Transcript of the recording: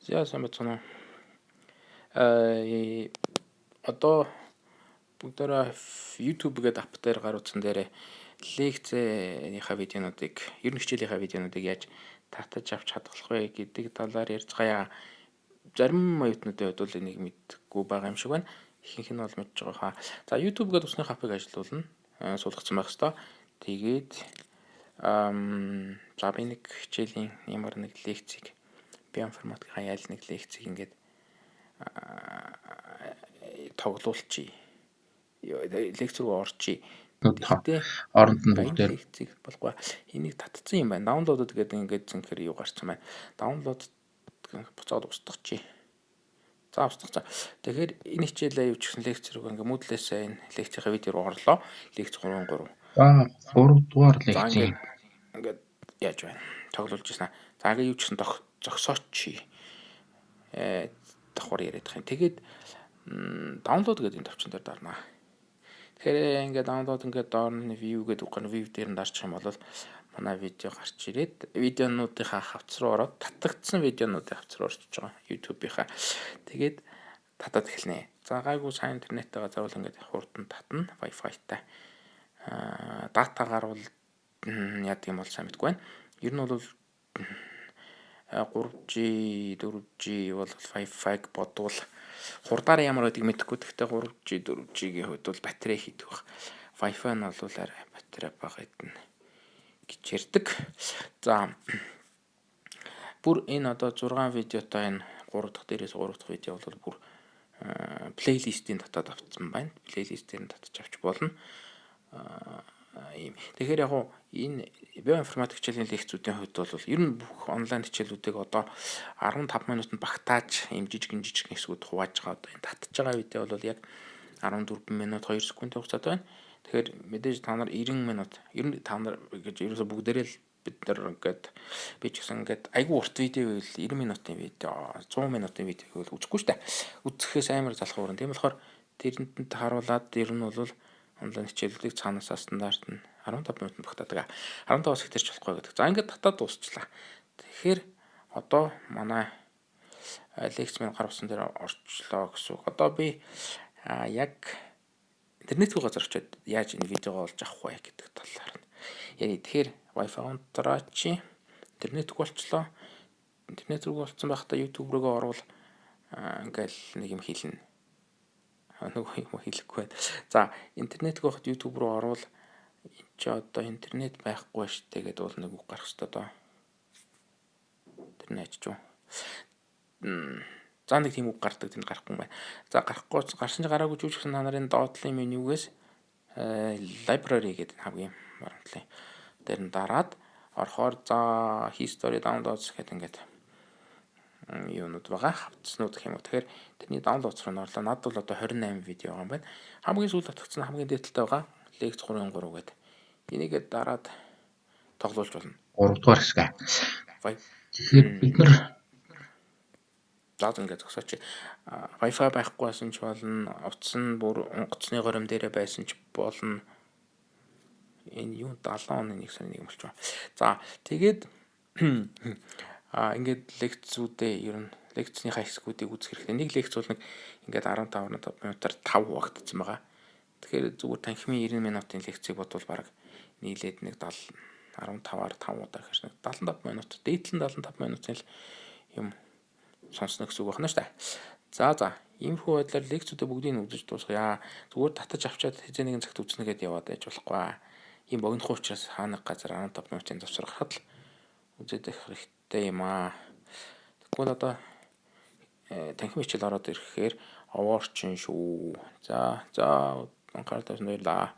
За сайн байна уу? Одоо бүгдээрээ YouTube гэдэг апп дээр гар утсан дээр лекцийнхаа видеонуудыг, ер нь хичээлийнхаа видеонуудыг яаж татаж авч хадгалах вэ гэдэг талаар ярьцгаая. Зарим оюутнуудын хувьд бол энийг мэдгүй байгаа юм шиг байна. Ихэнх нь бол мэдж байгаа хаа. За YouTube гэдэг усны аппыг ажилуулна. Суулгацсан байх хэвээр. Тэгээд за би нэг хичээлийн ямар нэг лекцийг биоинформатикийн аль нэг лекцийг ингээд тоглуулчих. Лекц рүү орчих. Гэхдээ оронд нь баян бүгдээр лекцийг болохгүй. Энийг татцсан юм байна. Даунлоудод гэдэг ингээд зинхэр юу гарсан байна. Даунлоуд буцаад устгах. За устгацсан. Тэгэхээр энэ хичээлээ юу ч гэсэн лекц рүү ингээд Moodle-ээс энэ лекцийн видео руу орлоо. Лекц 3. за 3 дугаар лекцийн ингээд яаж байна? Тоглуулж ирсэн. За ингээд юу ч гэсэн зогсооч. Давхар яриад байгаа юм. Тэгээд даунлоуд гэдэг энэ товчон дээр дарна. Тэгэхээр ингээд даунлоуд ингээд доорны view гэдэг үгээр view дээр нь дарчих юм бол манай видео гарч ирээд видеонуудынхаа хавц руу ороод татагдсан видеонуудын хавц руу орчиж байгаа. YouTube-ийнхаа. Тэгээд татаад эхэлнэ. За гайгүй сайн интернеттэйгээ заавал ингээд хурдан татна. Wi-Fi-тай. Датагаар бол яадаг юм бол сайн мэдгүй байна. Ер нь бол 3G, 4G бол Wi-Fi-г бодвол хурдаараа ямар байдгийг мэдэхгүй. Гэхдээ 3G, 4G-ийн хувьд бол батарей хийдэг баг. Wi-Fi нь бол арай батарей бага хэдэн гэж ярьдаг. За бүр энэ одоо 6 видеотой энэ 3 дахь дээрээс 3 дахь видео бол бүр плейлистийн татаад авсан байна. Плейлистээр нь татаж авч болно. Тэгэхээр яг уу энэ биоинформатик хичээлийн лекцүүдийн хувьд бол ер нь бүх онлайн хичээлүүдийг одоо 15 минутанд багтааж юм жижигэн хэсгүүд хувааж байгаа. Одоо энэ татж байгаа видео бол яг 14 минут 2 секундын хугацаатай байна. Тэгэхээр мэдээж та нар 90 минут ер нь та нар гэж ерөөсө бүгдээрээ л бид нар ингээд би ч гэсэн ингээд айгүй урт видео байвал 90 минутын видео 100 минутын видео байвал үзэхгүй шүү дээ. Үзэхээс амар залах уурна. Тийм болохоор тэрэнд харуулад ер нь бол онлайн хичээлүүдийг цаанаасаа стандарт нь 15 минутанд багтаадаг. 15-аас их тэрч болохгүй гэдэг. За ингээд татаад дуусчлаа. Тэгэхээр одоо манай лекц минь гар утсан дээр орчлоо гэсэн үг. Одоо би яг интернетгүй газар очиод яаж энэ видеого олж авах вэ гэдэг талаар нь ярив. Тэгэхээр Wi-Fi онтраач интернетгүй болчлоо. Интернет рүү болцсон байхдаа YouTube руугаа орвол ингээл нэг юм хэлнэ. Нөгөө юм хэлэхгүй байна. За интернетгүй байхад YouTube руу орвол чи одоо интернет байхгүй шүү дээ гэдэг бол нэг үг гарах хэрэгтэй доо. Тэр нэж чуу. За нэг тийм үг гардаг тэнд гарахгүй юм байна. За гарахгүй гарсан ч гараагүй ч гэсэн та нарын доотлын менюгээс library гэдэг хамгийн баримтлын дээр нь дараад орохоор за history downloads гэдэг ингээд юунууд байгаа хавцснууд гэх юм уу. Тэгэхээр тэрний downloads руу орлоо. Над бол одоо 28 видео байгаа юм байна. Хамгийн сүүлд татгсан хамгийн дээдэлтэй байгаа лекц 3 гэдэг. Энийгээ дараад тоглуулж болно. 3 дугаар хэсэг. Тэгэхээр бид нар заа ингээд зогсооч. Wi-Fi байхгүй байсан ч болно. Утас нь бүр онгоцны горим дээрээ байсан ч болно. Энэ юу 70 оны 1 сарын 1 болчихоо. За тэгээд ингээд лекцүүдээ ер нь лекцийнхаа хэсгүүдийг үзэх хэрэгтэй. Нэг лекц бол нэг ингээд 15 минутаар 5 хуваагдсан байгаа. Тэгэхээр зүгээр танхимын 90 минутын лекцийг бодвол баг нийлээд нэг 15-аар 5 удаа гэхэрс нэг 75 минут. Дээдлэн 75 минутын юм сонсно гэсэн үг байна шүү дээ. За иймэрхүү байдлаар лекцүүдээ бүгдийг нь үзэж дуусгая. Зүгээр татаж авчаад хэзээ нэгэн цагт үзнэ гэдээ яваад байж болохгүй. Ийм богинохон учраас хаана газар 15 минутын завсар гарахад л үзээд их хэрэгтэй юм аа. Тэгвэл одоо танхим хичээл ороод ирэхээр овоорчин шүү. За анхаарал тавьсан баярлалаа.